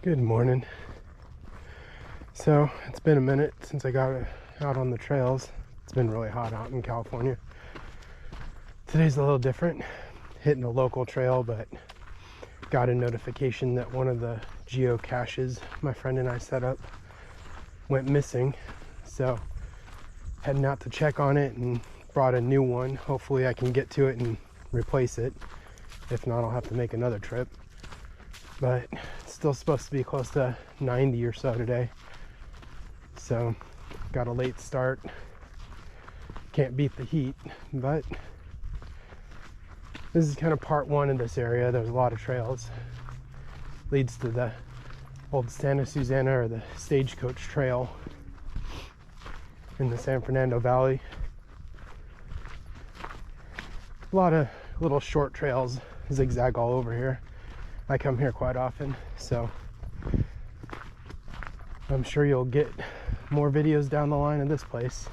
Good morning. So it's been a minute since I got out on the trails. It's been really hot out in California. Today's a little different, hitting a local trail, but got a notification that one of the geocaches my friend and I set up went missing. So heading out to check on it and brought a new one. Hopefully I can get to it and replace it. If not, I'll have to make another trip. But it's still supposed to be close to 90 or so today. So got a late start. Can't beat the heat, but this is kind of part one in this area. There's a lot of trails. Leads to the old Santa Susana or the Stagecoach Trail in the San Fernando Valley. A lot of little short trails zigzag all over here. I come here quite often, so I'm sure you'll get more videos down the line of this place.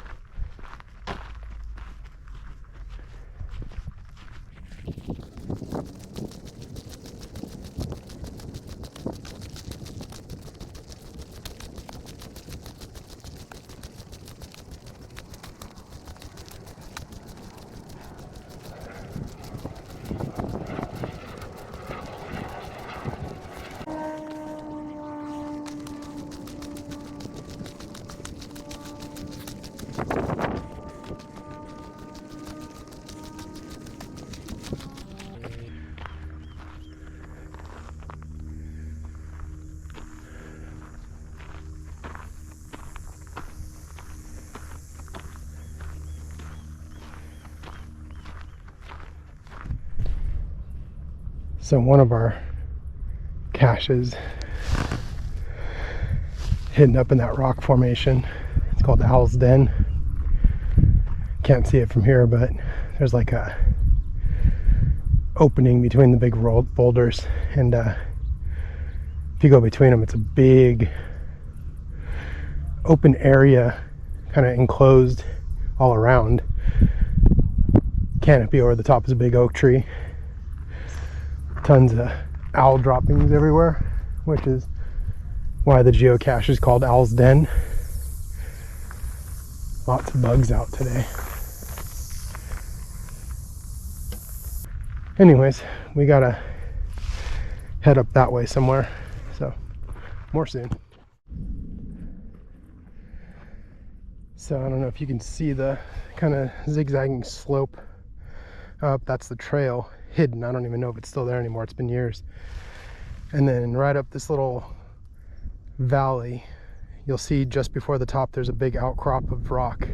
So one of our caches hidden up in that rock formation. It's called Owl's Den. Can't see it from here, but there's like a opening between the big boulders, and if you go between them, it's a big open area, kind of enclosed all around. Canopy over the top is a big oak tree. Tons of owl droppings everywhere, which is why the geocache is called Owl's Den. Lots of bugs out today. Anyways, we gotta head up that way somewhere, so more soon. So I don't know if you can see the kind of zigzagging slope up. That's the trail hidden. I don't even know if it's still there anymore. It's been years. And then right up this little valley, you'll see just before the top there's a big outcrop of rock,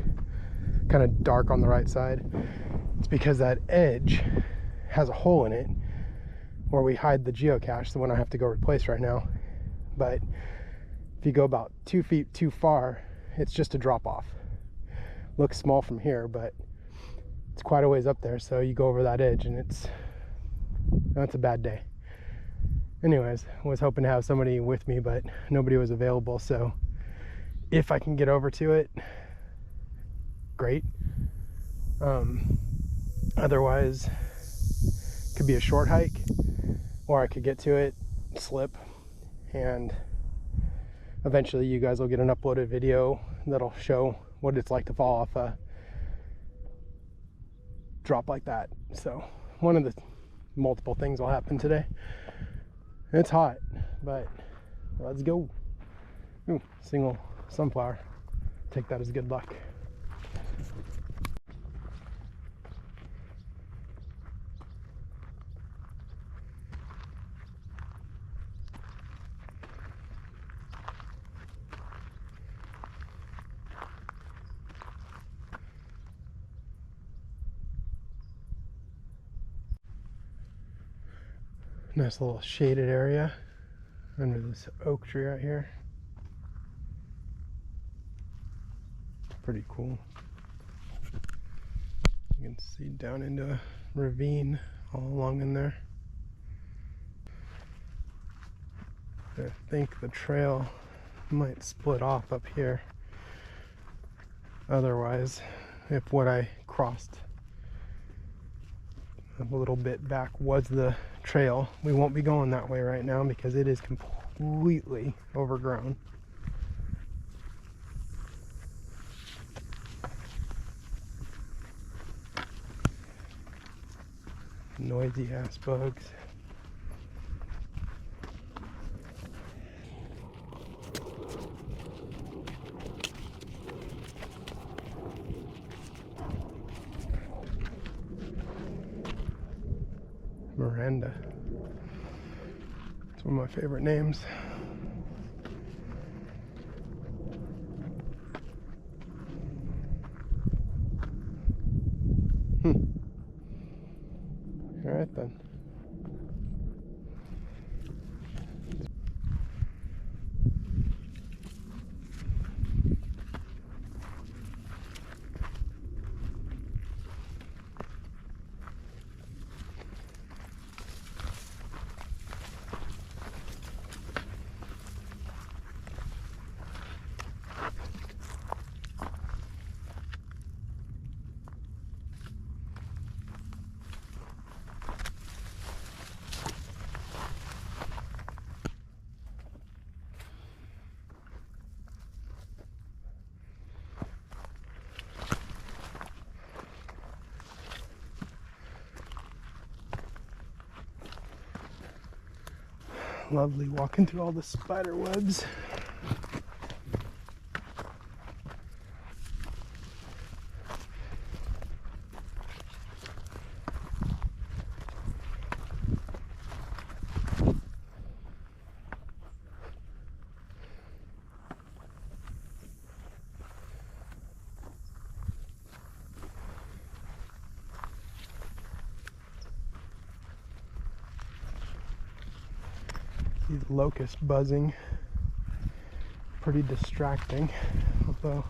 kind of dark on the right side. It's because that edge has a hole in it where we hide the geocache, the one I have to go replace right now. But if you go about 2 feet too far, it's just a drop off. Looks small from here, but it's quite a ways up there. So you go over that edge and that's a bad day. Anyways, I was hoping to have somebody with me, but nobody was available. So if I can get over to it, great. Otherwise, it could be a short hike, or I could get to it, slip, and eventually you guys will get an uploaded video that'll show what it's like to fall off a drop like that. So one of the multiple things will happen today. It's hot, but let's go. Ooh, single sunflower. Take that as good luck. Nice little shaded area under this oak tree right here. Pretty cool. You can see down into a ravine all along in there. I think the trail might split off up here. Otherwise, if what I crossed a little bit back was the trail, we won't be going that way right now because it is completely overgrown. Noisy ass bugs. Miranda. It's one of my favorite names. All right then. Lovely walking through all the spider webs. These locusts buzzing, pretty distracting, although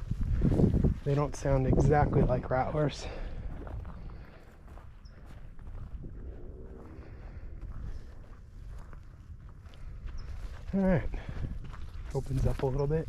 they don't sound exactly like rattlers. All right, opens up a little bit.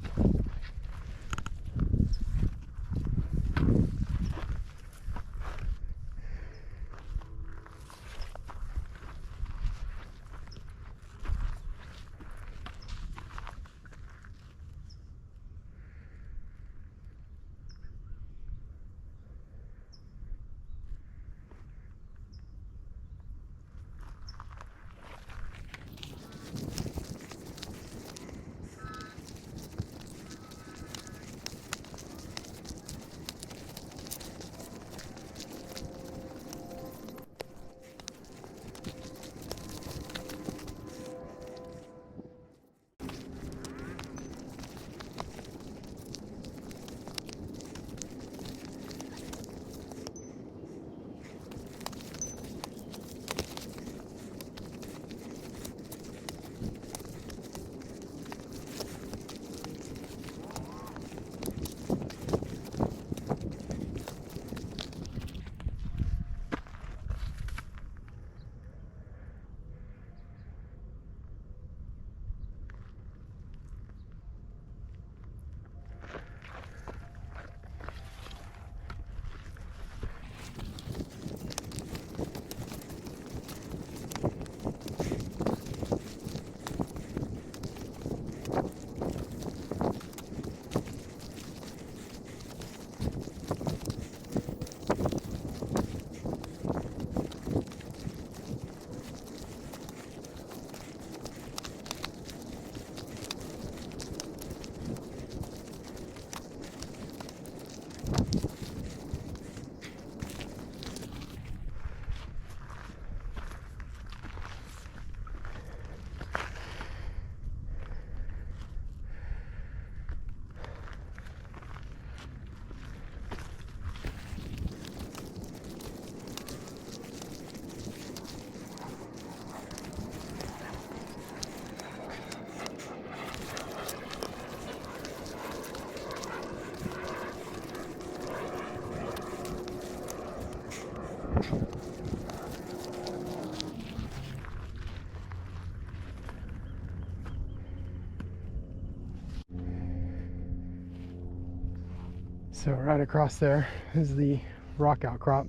So right across there is the rock outcrop.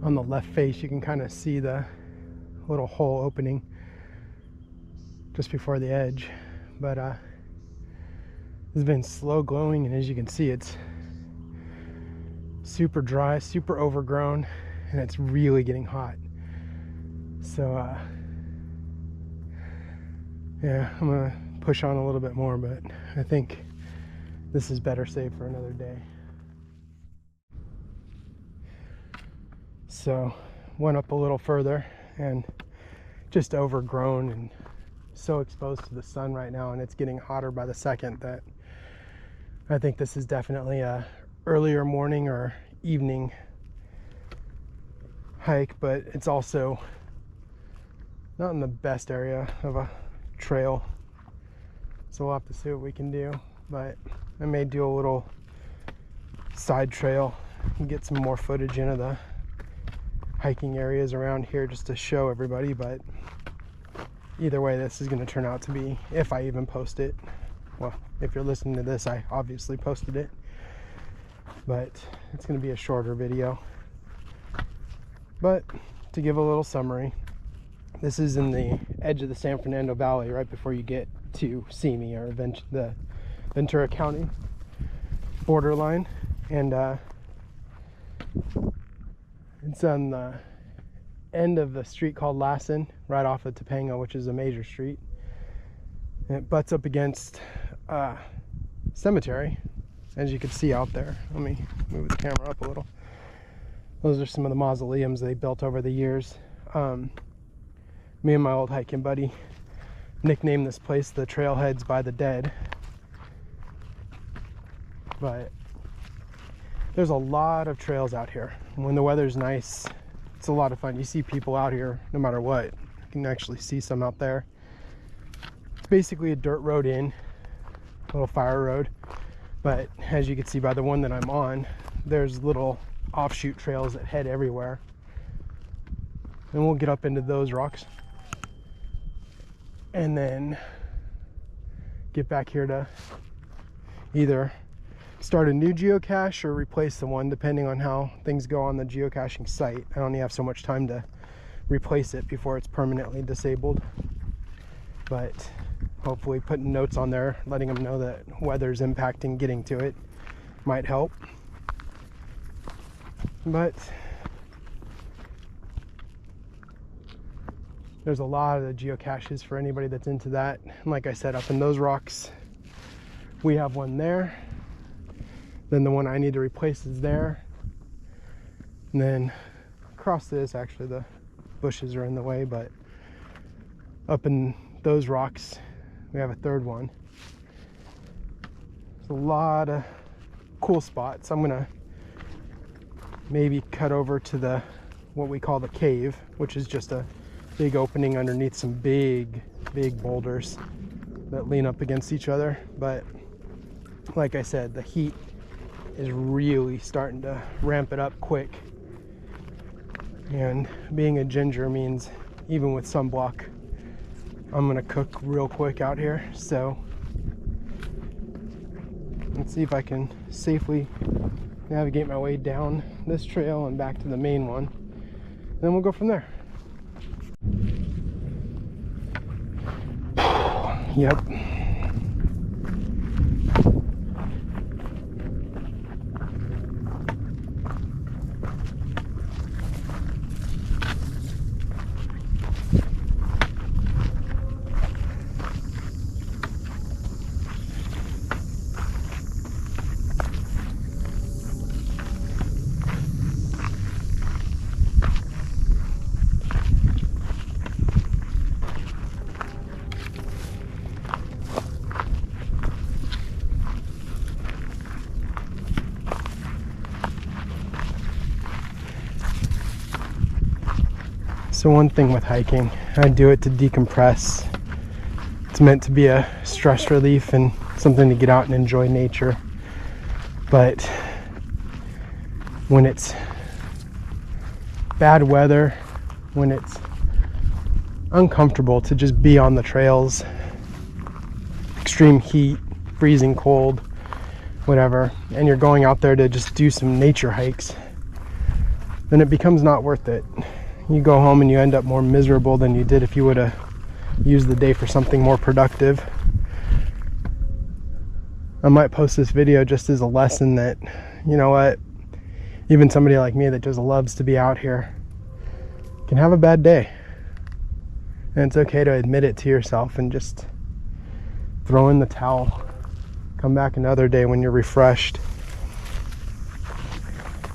On the left face, you can kind of see the little hole opening. just before the edge, but it's been slow glowing, and as you can see, it's super dry, super overgrown, and it's really getting hot. So yeah, I'm gonna push on a little bit more, but I think this is better saved for another day. So went up a little further, and just overgrown and so exposed to the sun right now, and it's getting hotter by the second, that I think this is definitely a earlier morning or evening hike, but it's also not in the best area of a trail, so we'll have to see what we can do. But I may do a little side trail and get some more footage into the hiking areas around here just to show everybody. But either way, this is going to turn out to be, if I even post it, well, if you're listening to this, I obviously posted it, but it's going to be a shorter video. But to give a little summary, this is in the edge of the San Fernando Valley, right before you get to Simi, or the Ventura County borderline, and it's on the end of the street called Lassen, right off of Topanga, which is a major street. And it butts up against a cemetery, as you can see out there. Let me move the camera up a little. Those are some of the mausoleums they built over the years. Me and my old hiking buddy nicknamed this place the Trailheads by the Dead. But there's a lot of trails out here. When the weather's nice, it's a lot of fun. You see people out here no matter what. You can actually see some out there. It's basically a dirt road in, a little fire road. But as you can see by the one that I'm on, there's little offshoot trails that head everywhere. And we'll get up into those rocks and then get back here to either start a new geocache or replace the one, depending on how things go on the geocaching site. I only have so much time to replace it before it's permanently disabled, but hopefully putting notes on there letting them know that weather's impacting getting to it might help. But there's a lot of the geocaches for anybody that's into that. And like I said, up in those rocks, we have one there. Then the one I need to replace is there. And then across this, actually the bushes are in the way, but up in those rocks, we have a third one. There's a lot of cool spots. I'm gonna maybe cut over to what we call the cave, which is just a big opening underneath some big boulders that lean up against each other. But like I said, the heat is really starting to ramp it up quick, and being a ginger means even with sunblock, I'm gonna cook real quick out here. So let's see if I can safely navigate my way down this trail and back to the main one, then we'll go from there. Yep. So one thing with hiking, I do it to decompress. It's meant to be a stress relief and something to get out and enjoy nature. But when it's bad weather, when it's uncomfortable to just be on the trails, extreme heat, freezing cold, whatever, and you're going out there to just do some nature hikes, then it becomes not worth it. You go home and you end up more miserable than you did if you would have use the day for something more productive. I might post this video just as a lesson that, you know what, even somebody like me that just loves to be out here can have a bad day. And it's okay to admit it to yourself and just throw in the towel. Come back another day when you're refreshed.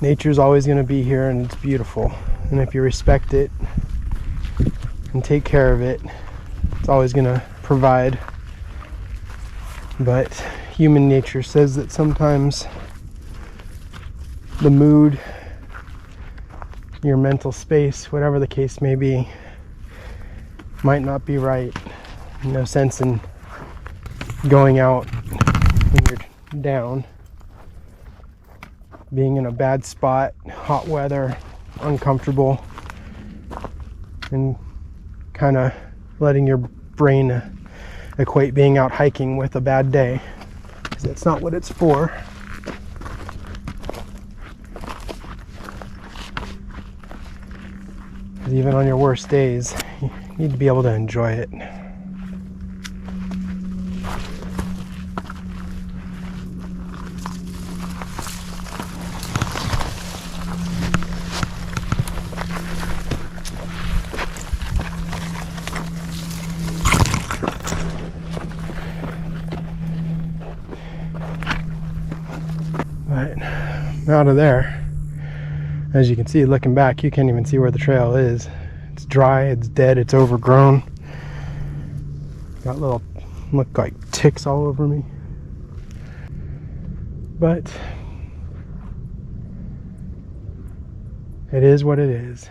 Nature's always going to be here, and it's beautiful. And if you respect it and take care of it, it's always going to provide. But human nature says that sometimes the mood, your mental space, whatever the case may be, might not be right. No sense in going out when you're down, being in a bad spot, hot weather, uncomfortable, and kind of letting your brain equate being out hiking with a bad day, because that's not what it's for. Because even on your worst days, you need to be able to enjoy it. But out of there, as you can see, looking back, you can't even see where the trail is. It's dry, it's dead, it's overgrown. Got little, look like ticks all over me. But it is what it is.